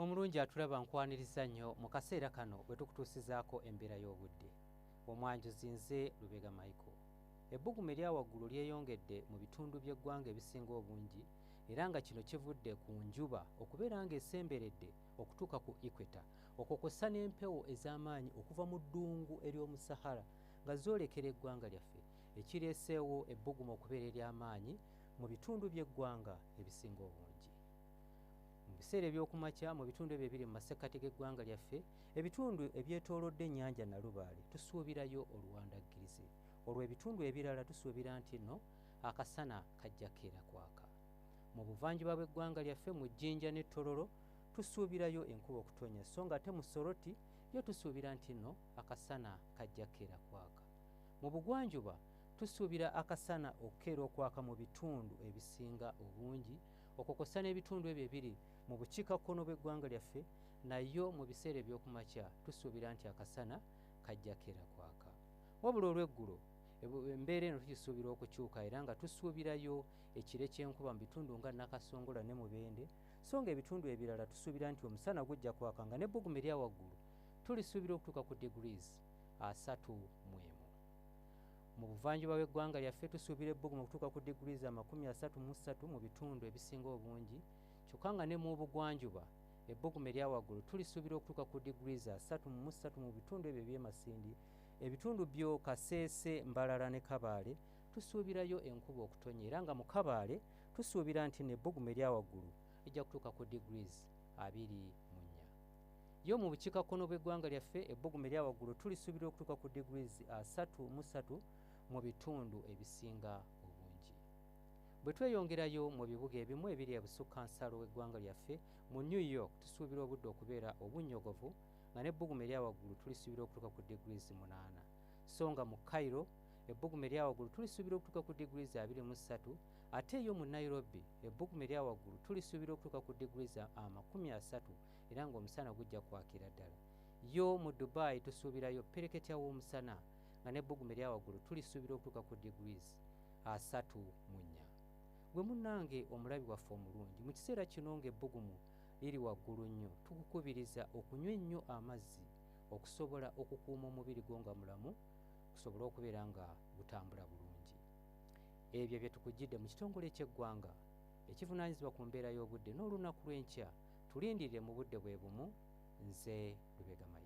Omulungi atulaba nkwaniriza nnyo mu kaseera kano bwe tukutuusizaako embeera y'obudde. Omwanjuzi nze Lubega Michael. Ebbugumu erya waggulu lyeyongedde mu bitundu by'eggwanga ebisinga obungi era nga kino kivudde ku njuba okubeera ng'esemberedde okutuuka ku equator, okwo kw'ossa n'empewo ez'amaanyi okuva mu ddungu ery'omu Sahara nga zoolekera eggwanga lyaffe, ekireeseewo ebbugumu okubeera ery'amaanyi mu bitundu by'eggwanga ebisinga obungi. Mu biseera eby'okumakya mu bitundu ebyo ebiri mu masekkati g'eggwanga lyaffe, ebitundu ebyetoolodde ennyanja Nalubaale tusuubirayo oluwandaggirizi. Olwo ebitundu ebirala tusuubira nti nno akasana kajja keera kwaka. Mu buvanjuba bw'eggwanga lyaffe mu Jjinja ne Tororo tusuubirayo enkuba okutonya, so nga ate mu Soroti yo tusuubira nti nno akasana kajja keera kwaka. Mu bugwanjuba tusuubira akasana okukeera okwaka mu bitundu ebisinga obungi, okwo kw'ossa n'ebitundu ebyo ebiri mu bukiikakkono bw'eggwanga lyaffe, nayo mu biseera eby'okumakya tusuubira nti akasana kajja keera kwaka. Wabula olw'eggulo embeera eno tugisuubira okukyuka era nga tusuubirayo ekire ky'enkuba mu bitundu nga Nakasongola ne Mubende, so nga ebitundu ebirala tusuubira nti omusana gujja kwaka nga n'ebbugumu erya waggulu tulisuubira okutuuka ku degrees 31. Mu buvanjuba bw'eggwanga lyaffe tusuubira ebbugumu okutuuka ku degrees 33 mu bitundu ebisinga obungi, kyokka nga ne mu bugwanjuba ebbugumu erya waggulu tulisuubira okutuuka ku degrees 33 mu bitundu ebyo eby'emasindi. Ebitundu byo Kaseese, Mbalala ne Kabaale tusuubirayo enkuba okutonya era nga mu Kabaale tusuubira nti n'ebbugumu erya waggulu ejja kutuuka ku degrees 24. Yo mu bukiikakkono bw'eggwanga lyaffe ebbugumu erya waggulu tulisuubira okutuuka ku degrees 33 mu bitundu ebisinga obungi. Bwe tweyongerayo mu bibuga ebimu ebiri ebusukkansalo w'eggwanga lyaffe, mu New York tusuubira obudde okubeera obunnyogovu nga n'ebbugumu erya waggulu tulisuubira okutuuka ku degrees 8, so nga mu Cairo ebbugumu erya waggulu tulisuubira okutuuka ku degrees 23, ate yo mu Nairobi ebbugumu erya waggulu tulisuubira okutuuka ku degrees 30 era ng'omusana gujja kwakira ddala. Yo mu Dubai tusuubirayo pereketya w'omusana nga n'ebbugumu erya waggulu tulisuubira okutuuka ku degrees 34. Gwe munnange omulabi waffe omulungi, mu kiseera kino ng'ebbugumu liri waggulu nnyo, tukukubiriza okunywa ennyo amazzi okusobola okukuuma omubiri gwo nga mulamu, okusobola okubeera nga gutambula bulungi. Ebyo bye tukujjidde mu kitongole ky'eggwanga ekivunaanyizibwa ku mbeera y'obudde n'olunaku lw'enkya. Tulindirire mu budde bwe bumu. Nze Lubega Michael.